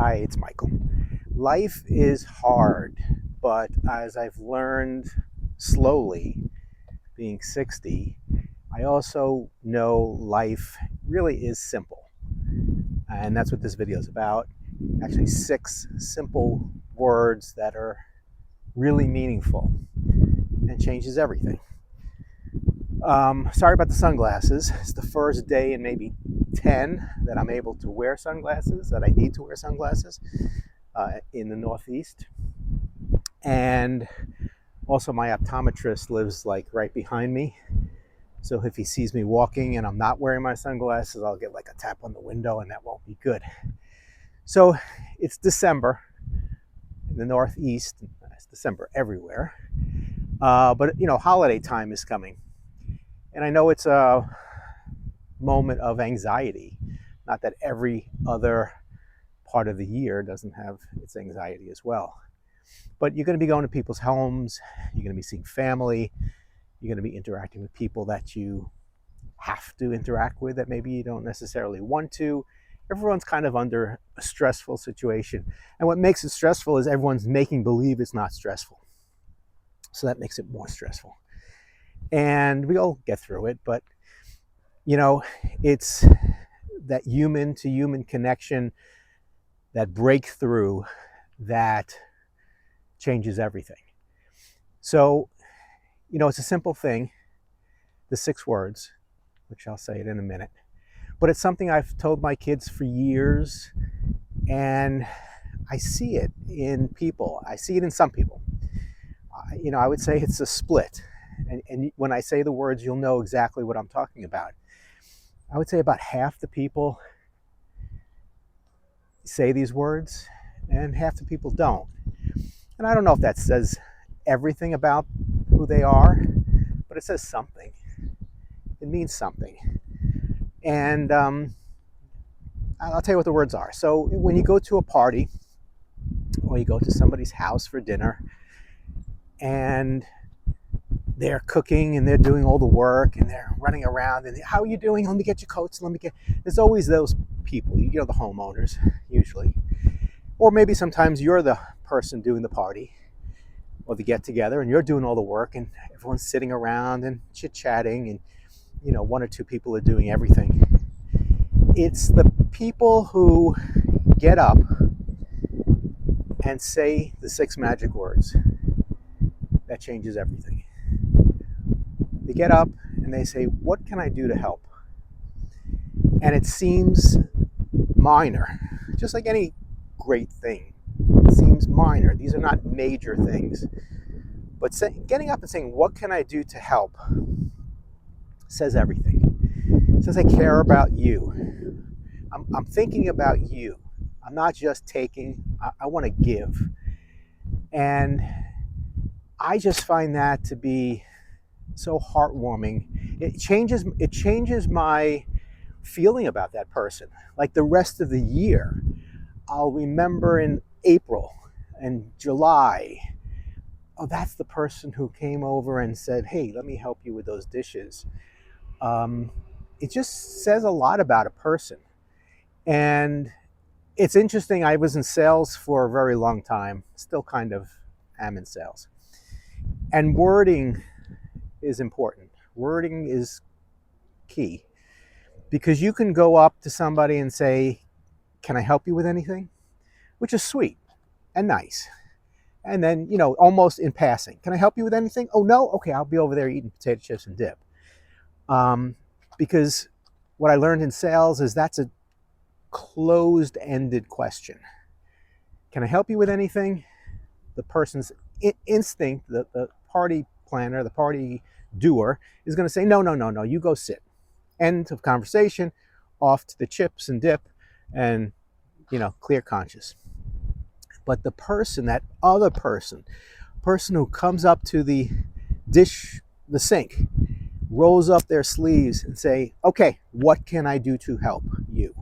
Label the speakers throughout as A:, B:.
A: Hi, it's Michael. Life is hard, but as I've learned slowly, being 60, I also know life really is simple. And that's what this video is about. Actually, 6 simple words that are really meaningful and changes everything. Sorry about the sunglasses. It's the first day in maybe 10 that I'm able to wear sunglasses, that I need to wear sunglasses in the Northeast. And also, my optometrist lives like right behind me. So if he sees me walking and I'm not wearing my sunglasses, I'll get like a tap on the window, and that won't be good. So it's December in the Northeast. It's December everywhere. But holiday time is coming. And I know it's a moment of anxiety. Not that every other part of the year doesn't have its anxiety as well. But you're going to be going to people's homes. You're going to be seeing family. You're going to be interacting with people that you have to interact with that maybe you don't necessarily want to. Everyone's kind of under a stressful situation. And what makes it stressful is everyone's making believe it's not stressful. So that makes it more stressful. And we all get through it, but it's that human to human connection, that breakthrough that changes everything. So, it's a simple thing, the 6 words, which I'll say it in a minute. But it's something I've told my kids for years, and I see it in people. I see it in some people. I would say it's a split. And when I say the words, you'll know exactly what I'm talking about. I would say about half the people say these words, and half the people don't. And I don't know if that says everything about who they are, but it says something. It means something. And I'll tell you what the words are. So when you go to a party or you go to somebody's house for dinner and they're cooking and they're doing all the work and they're running around and how are you doing? Let me get your coats. There's always those people, the homeowners usually. Or maybe sometimes you're the person doing the party or the get together and you're doing all the work and everyone's sitting around and chit-chatting and 1 or 2 people are doing everything. It's the people who get up and say the 6 magic words that changes everything. They get up and they say, what can I do to help? And it seems minor, just like any great thing. It seems minor. These are not major things. But getting up and saying, what can I do to help, says everything. It says, I care about you. I'm thinking about you. I'm not just taking, I want to give. And I just find that to be so heartwarming. It changes my feeling about that person. Like the rest of the year, I'll remember in April and July, oh, that's the person who came over and said, hey, let me help you with those dishes. It just says a lot about a person. And it's interesting, I was in sales for a very long time, still kind of am in sales. And wording is important. Wording is key because you can go up to somebody and say, can I help you with anything? Which is sweet and nice. And then, almost in passing, can I help you with anything? Oh, no? Okay, I'll be over there eating potato chips and dip. Because what I learned in sales is that's a closed-ended question. Can I help you with anything? The person's instinct, the party planner, the party doer, is going to say, no, you go sit. End of conversation, off to the chips and dip, and, clear conscious. But the person, that other person who comes up to the dish, the sink, rolls up their sleeves and say, okay, what can I do to help you?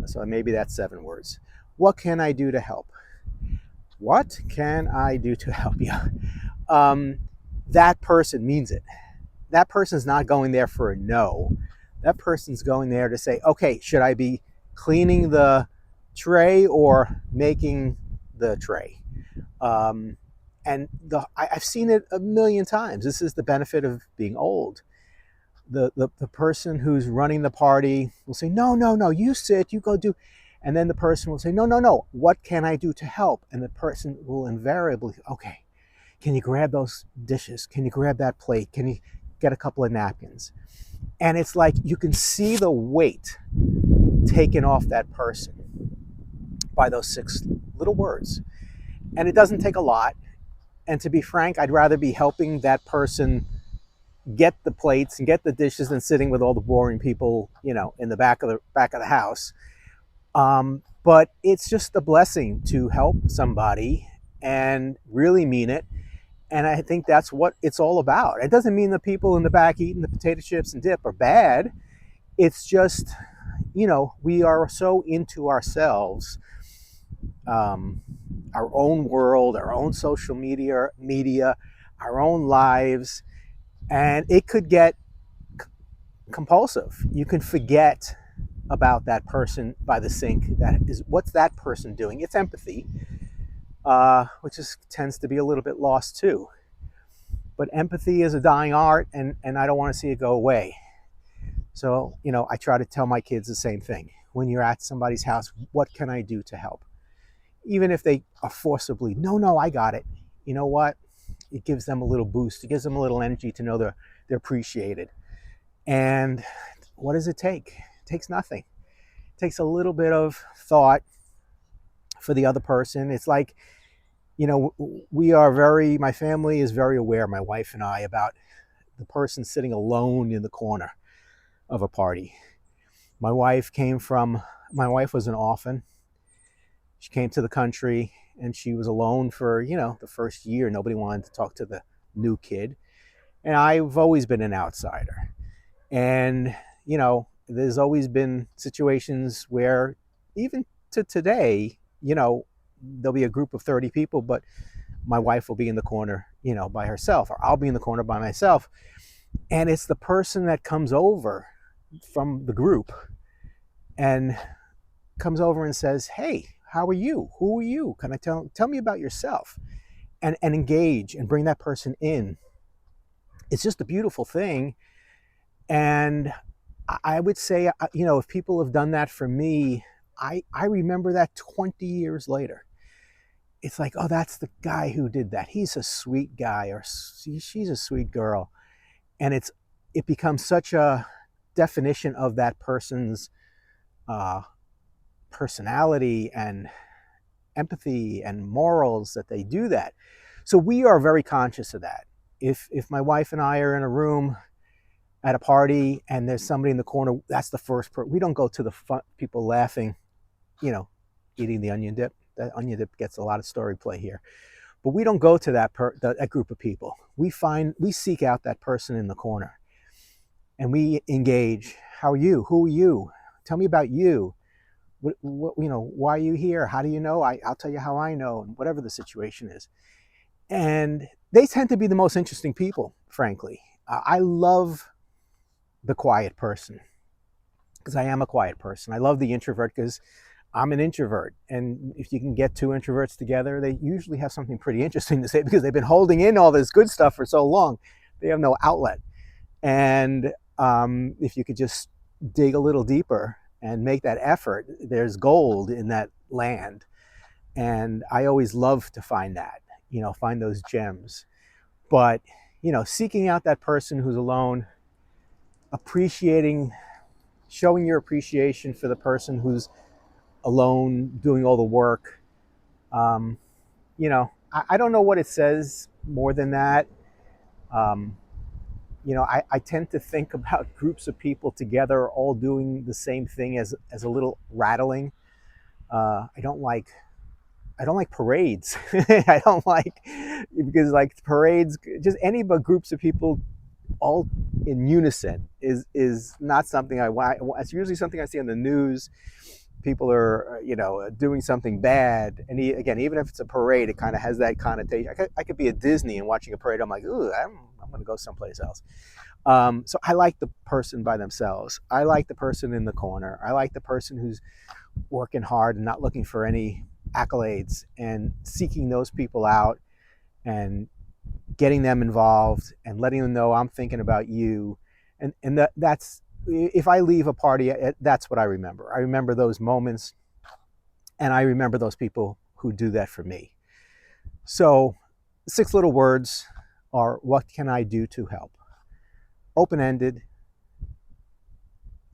A: So maybe that's 7 words. What can I do to help? What can I do to help you? That person means it. That person's not going there for a no. That person's going there to say, okay, should I be cleaning the tray or making the tray. Um, and I've seen it a million times. This is the benefit of being old. The person who's running the party will say, no, no, no, you sit, you go do. And then the person will say, no, no, no, what can I do to help? And the person will invariably, okay, can you grab those dishes? Can you grab that plate? Can you get a couple of napkins? And it's like you can see the weight taken off that person by those 6 little words. And it doesn't take a lot. And to be frank, I'd rather be helping that person get the plates and get the dishes than sitting with all the boring people, in the back of the house. But it's just a blessing to help somebody and really mean it. And I think that's what it's all about. It doesn't mean the people in the back eating the potato chips and dip are bad. It's just, we are so into ourselves, um, our own world, our own social media, our own lives, and it could get compulsive. You can forget about that person by the sink. That is, what's that person doing? It's empathy, which tends to be a little bit lost too. But empathy is a dying art, and I don't want to see it go away. So, I try to tell my kids the same thing. When you're at somebody's house, what can I do to help? Even if they are forcibly, no, no, I got it. You know what? It gives them a little boost. It gives them a little energy to know they're appreciated. And what does it take? It takes nothing. It takes a little bit of thought for the other person. It's like, my family is very aware, my wife and I, about the person sitting alone in the corner of a party. My wife was an orphan. She came to the country and she was alone for, the first year. Nobody wanted to talk to the new kid. And I've always been an outsider. And, there's always been situations where, even to today, there'll be a group of 30 people, but my wife will be in the corner, by herself, or I'll be in the corner by myself. And it's the person that comes over from the group and comes over and says, hey, how are you? Who are you? Can I tell me about yourself? And engage and bring that person in. It's just a beautiful thing. And I would say, if people have done that for me, I remember that 20 years later. It's like, oh, that's the guy who did that. He's a sweet guy, or she's a sweet girl. And it becomes such a definition of that person's uh, personality and empathy and morals that they do that. So we are very conscious of that. If my wife and I are in a room at a party and there's somebody in the corner, that's the first we don't go to the people laughing, eating the onion dip. That onion dip gets a lot of story play here. But we don't go to that group of people. We seek out that person in the corner and we engage. How are you? Who are you? Tell me about you. Why are you here? How do you know? I'll tell you how I know, and whatever the situation is. And they tend to be the most interesting people, frankly. I love the quiet person because I am a quiet person. I love the introvert because I'm an introvert. And if you can get two introverts together, they usually have something pretty interesting to say because they've been holding in all this good stuff for so long. They have no outlet. And if you could just dig a little deeper and make that effort, there's gold in that land. And I always love to find that, find those gems. But, seeking out that person who's alone, showing your appreciation for the person who's alone doing all the work. I don't know what it says more than that. Um, I tend to think about groups of people together all doing the same thing as a little rattling. I don't like parades. I don't like, because like parades, just any but groups of people all in unison is not something I want. It's usually something I see on the news. People are, doing something bad, and again, even if it's a parade, it kind of has that connotation. I could be at Disney and watching a parade. I'm like, ooh, I'm going to go someplace else. So I like the person by themselves. I like the person in the corner. I like the person who's working hard and not looking for any accolades, and seeking those people out and getting them involved and letting them know I'm thinking about you. That's, if I leave a party, that's what I remember. I remember those moments, and I remember those people who do that for me. So, 6 little words are: what can I do to help? Open ended.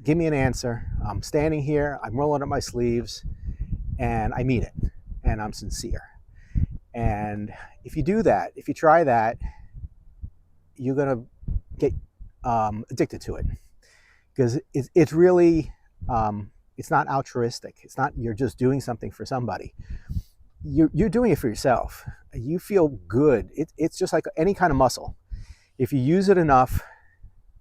A: Give me an answer. I'm standing here, I'm rolling up my sleeves, and I mean it, and I'm sincere. And if you do that, if you try that, you're going to get addicted to it, because it's really, it's not altruistic. It's not you're just doing something for somebody. You're doing it for yourself. You feel good. It's just like any kind of muscle. If you use it enough,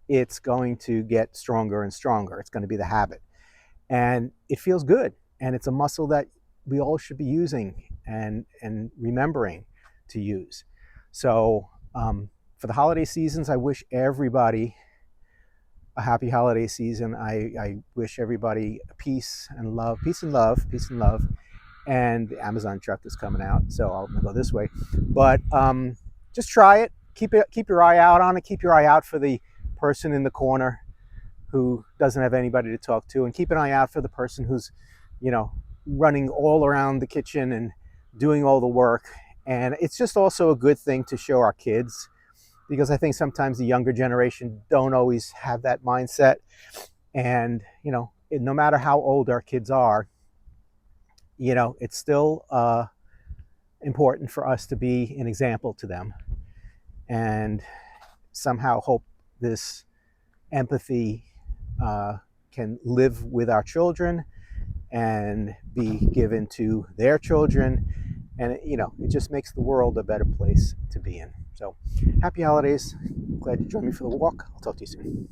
A: it's going to get stronger and stronger. It's going to be the habit. And it feels good. And it's a muscle that we all should be using and remembering to use. So for the holiday seasons, I wish everybody a happy holiday season. I wish everybody peace and love, peace and love, peace and love. And the Amazon truck is coming out, so I'll go this way. But just try it. Keep your eye out on it. Keep your eye out for the person in the corner who doesn't have anybody to talk to, and keep an eye out for the person who's, you know, running all around the kitchen and doing all the work. And it's just also a good thing to show our kids, because I think sometimes the younger generation don't always have that mindset. And, you know, no matter how old our kids are, you know, it's still important for us to be an example to them, and somehow hope this empathy can live with our children and be given to their children. And, you know, it just makes the world a better place to be in. So happy holidays. Glad you joined me for the walk. I'll talk to you soon.